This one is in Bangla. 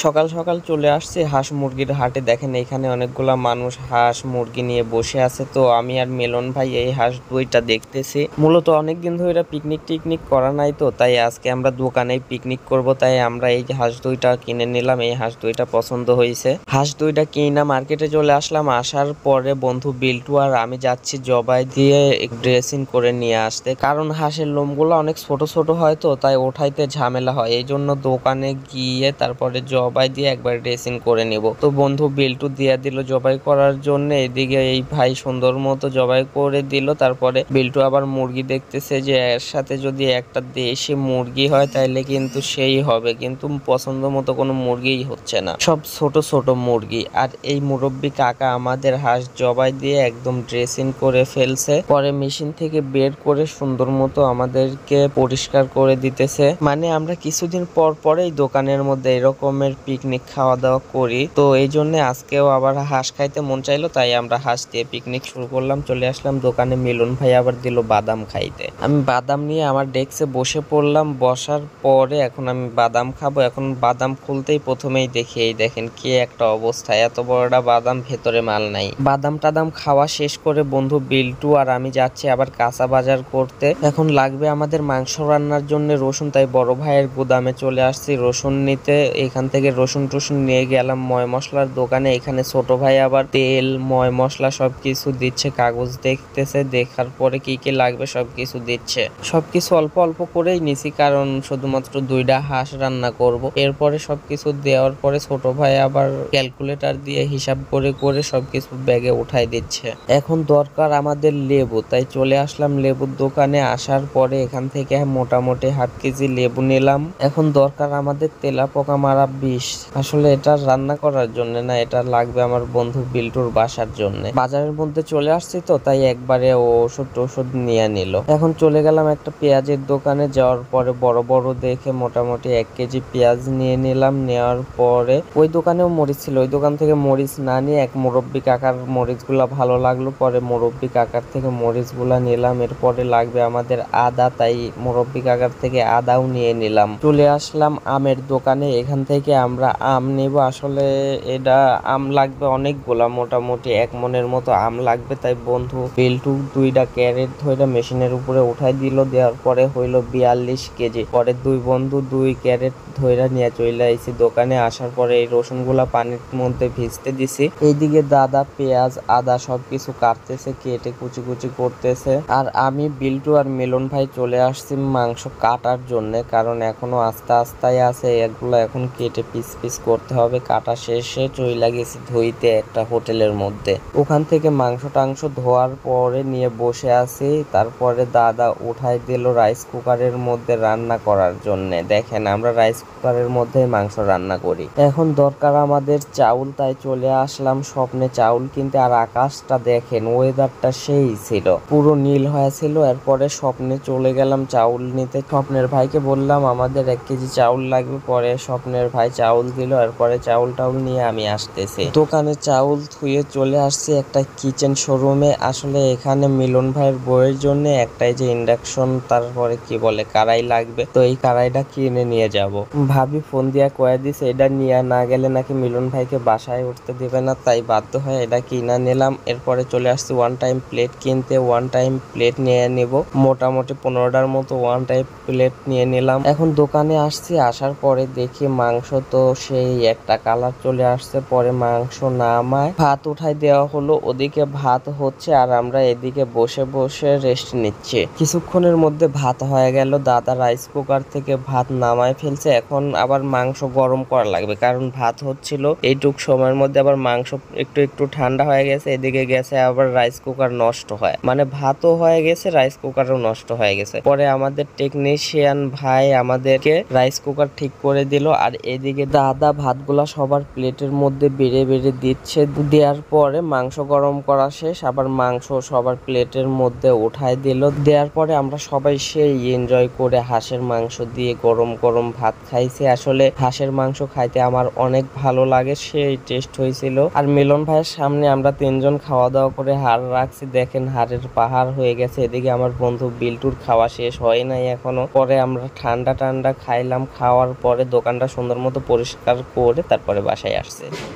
সকাল সকাল চলে আসছি হাঁস মুরগির হাটে। দেখেন এখানে অনেকগুলা মানুষ হাঁস মুরগি নিয়ে বসে আছে। তো আমি আর মিলন ভাই এই হাঁস দুইটা দেখতেছি। মূলত অনেকদিন ধরে পিকনিক টিকনিক করা নাই, তো তাই আজকে আমরা দোকানে পিকনিক করব। তাই আমরা এই হাঁস দুইটা কিনে নিলাম। এই হাঁস দুইটা পছন্দ হয়েছে, হাঁস দুইটা কিনা মার্কেটে চলে আসলাম। আসার পরে বন্ধু বিল্টু আর আমি যাচ্ছি জবাই দিয়ে ড্রেসিং করে নিয়ে আসতে, কারণ হাঁসের লোমগুলো অনেক ছোট ছোট হয়, তো তাই ওঠাইতে ঝামেলা হয়। এই জন্য দোকানে গিয়ে তারপরে জবাই দিয়ে একবার ড্রেসিং করে নিব। তো বন্ধু বিল্টু দিয়ে দিল জবাই করার জন্য। এদিকে এই ভাই সুন্দর মতো জবাই করে দিল। তারপরে বিল্টু আবার মুরগি দেখতেছে যে এর সাথে যদি একটা দেশি মুরগি হয় তাহলে কিন্তু সেই হবে, কিন্তু পছন্দ মতো কোনো মুরগিই হচ্ছে না, সব ছোট ছোট মুরগি। আর এই মুরব্বি কাকা আমাদের হাঁস জবাই দিয়ে একদম ড্রেসিং করে ফেলছে, পরে মেশিন থেকে বের করে সুন্দর মতো আমাদেরকে পরিষ্কার করে দিতেছে। মানে আমরা কিছুদিন পর পরেই দোকানের মধ্যে এরকমের পিকনিক খাওয়া দাওয়া করি, তো এই জন্য আজকেও আবার হাঁস খাইতে মন চাইলো, তাই আমরা হাঁস দিয়ে পিকনিক শুরু করলাম। চলে আসলাম দোকানে, মিলন ভাই আবার দিল বাদাম খাইতে। আমি বাদাম নিয়ে আমার ডেস্কে বসে পড়লাম। বসার পরে এখন আমি বাদাম খাবো। এখন বাদাম খুলতেই প্রথমেই দেখি এই দেখেন কি একটা অবস্থা, এত বড়টা বাদাম, ভেতরে মাল নাই। বাদাম টাদাম খাওয়া শেষ করে বন্ধু বিল্টু আর আমি যাচ্ছি আবার কাঁচা বাজার করতে। এখন লাগবে আমাদের মাংস রান্নার জন্য রসুন, তাই বড় ভাইয়ের গুদামে চলে আসছি রসুন নিতে। এখান থেকে রসুন টসুন নিয়ে গেলাম ময় মশলার দোকানে। এখানে ছোট ভাই আবার তেল ময় মশলা সবকিছু দিচ্ছে, কাগজ দেখতেছে, দেখার পরে কি কি লাগবে সবকিছু দিচ্ছে। সবকিছু অল্প অল্প করেই নিছি, কারণ শুধুমাত্র দুইটা হাঁস রান্না করব। এরপরে সবকিছু দেওয়ার পরে ছোট ভাই আবার ক্যালকুলেটর দিয়ে হিসাব করে করে সবকিছু ব্যাগে উঠাই দিচ্ছে। এখন দরকার আমাদের লেবু, তাই চলে আসলাম লেবুর দোকানে। আসার পরে এখান থেকে মোটামুটি হাফ কেজি লেবু নিলাম। এখন দরকার আমাদের তেলা পোকা মারা বিষ। আসলে এটা রান্না করার জন্য না, এটা লাগবে আমার বন্ধু বিল্টুর বাসার জন্য। বাজারের মধ্যে চলে আসছি তো তাই একবারে ওষুধ টষুধ নিয়ে নিল। এখন চলে গেলাম একটা পেঁয়াজের দোকানে। যাওয়ার পরে বড় বড় দেখে মোটামুটি 1 কেজি পেঁয়াজ নিয়ে নিলাম। নেওয়ার পরে ওই দোকানেও মরিচ ছিল, ওই দোকান থেকে মরিচ না নিয়ে এক মুরব্বি কাকার মরিচগুলা ভালো লাগলো, পরে মুরব্বি কাকার থেকে মরিচগুলা নিলাম। এরপরে লাগবে আমাদের আদা, তাই মুরব্বি কাকার থেকে আদাও নিয়ে নিলাম। চলে আসলাম আমের দোকানে। এখান থেকে আমরা আম নেব। আসলে এটা আম লাগবে অনেকগুলা, মোটামুটি 1 মনের মতো আম লাগবে। তাই বন্ধু বিল্টু দুইটা ক্যারেট ধরে মেশিনের উপরে উঠাই দিল। দেওয়ার পরে হইলো 42 কেজি। পরে দুই বন্ধু 2 ক্যারেট ধরে নিয়ে চলে আইছি দোকানে। আসার পরে এই রসুনগুলা পানির মধ্যে ভিজতে দিছি। এইদিকে দাদা পেঁয়াজ আদা সবকিছু কাটতেছে, কেটে কুচি কুচি করতেছে। আর আমি বিল্টু আর মিলন ভাই চলে আসছি মাংস কাটার জন্য, কারণ এখনো আস্তে আস্তে আছে, এগুলো এখন কেটে পিস পিস করতে হবে। কাটা শেষে চইলা গেছি ধুইতে একটা হোটেলের মধ্যে। ওখান থেকে মাংস টাংস ধোয়ার পরে নিয়ে বসে আছি। তারপরে দাদা উঠাই দিল রাইস কুকারের মধ্যে রান্না করার জন্য। দেখেন আমরা রাইস কুকারের মধ্যে মাংস রান্না করি। এখন দরকার আমাদের চাউল, তাই চলে আসলাম স্বপ্নে চাউল কিনতে। আর আকাশটা দেখেন, ওয়েদারটা সেই ছিল, পুরো নীল হয়েছিল। এরপরে স্বপ্নে চলে গেলাম চাউল নিতে। স্বপ্নের ভাইকে বললাম আমাদের 1 কেজি চাউল লাগবে, পরে স্বপ্নের ভাই চাউল দিল। এরপরে চাউল টাউল নিয়ে আমি আসতেছি দোকানে। চাউল থুয়ে চলে আসছি একটা কিচেন শোরুমে। আসলে এখানে মিলন ভাইয়ের বইয়ের জন্য একটাই যে ইন্ডাকশন, তারপরে কি বলে কড়াই লাগবে, তো এই কড়াইটা কিনে নিয়ে যাব। ভাবি ফোন দিয়া কয়ে দিছে এটা নিয়ে না গেলে নাকি মিলন ভাইকে বাসায় উঠতে দেবে না, তাই বাধ্য হয়ে এটা কিনা নিলাম। এরপরে চলে আসছি ওয়ান টাইম প্লেট কিনতে। ওয়ান টাইম প্লেট নিয়ে নিব, মোটামুটি 15টার মতো ওয়ান টাইম প্লেট নিয়ে নিলাম। এখন দোকানে আসছি, আসার পরে দেখি মাংস তো সেই একটা কালার চলে আসছে। পরে মাংস নামায় ভাত উঠাই দেওয়া হলো। ওদিকে ভাত হচ্ছে আর আমরা এদিকে বসে বসে রেস্ট নিচ্ছি। কিছুক্ষণের মধ্যে ভাত হয়ে গেল। দাদা রাইস কুকার থেকে ভাত নামায় ফেলছে। এখন আবার মাংস গরম করা লাগবে, কারণ ভাত হচ্ছিল এইটুক সময়ের মধ্যে আবার মাংস একটু একটু ঠান্ডা হয়ে গেছে। এদিকে গেছে আবার রাইস কুকার নষ্ট হয়, মানে ভাতও হয়ে গেছে রাইস কুকারও নষ্ট হয়ে গেছে। পরে আমাদের টেকনিশিয়ান ভাই আমাদেরকে রাইস কুকার ঠিক করে দিল। আর এদিকে দাদা ভাতগুলা সবার প্লেটের মধ্যে বেড়ে বেড়ে দিচ্ছে। দেওয়ার পরে মাংস গরম করা শেষ, আবার মাংস সবার প্লেটের মধ্যে উঠাই দিল। দেওয়ার পরে আমরা সবাই সেই এনজয় করে হাঁসের মাংস দিয়ে গরম গরম ভাত খাইছি। আসলে হাঁসের মাংস খাইতে আমার অনেক ভালো লাগে, সেই টেস্ট হয়েছিল। আর মিলন ভাইয়ের সামনে আমরা 3 জন খাওয়া দাওয়া করে হাড় রাখছি। দেখেন হাড়ের পাহাড় হয়ে গেছে। এদিকে আমার বন্ধু বিল্টুর খাওয়া শেষ হয় নাই এখনো। পরে আমরা ঠান্ডা ঠান্ডা খাইলাম। খাওয়ার পরে দোকানটা সুন্দর মতো পরিষ্কার করে তারপরে বাসায় আসছে।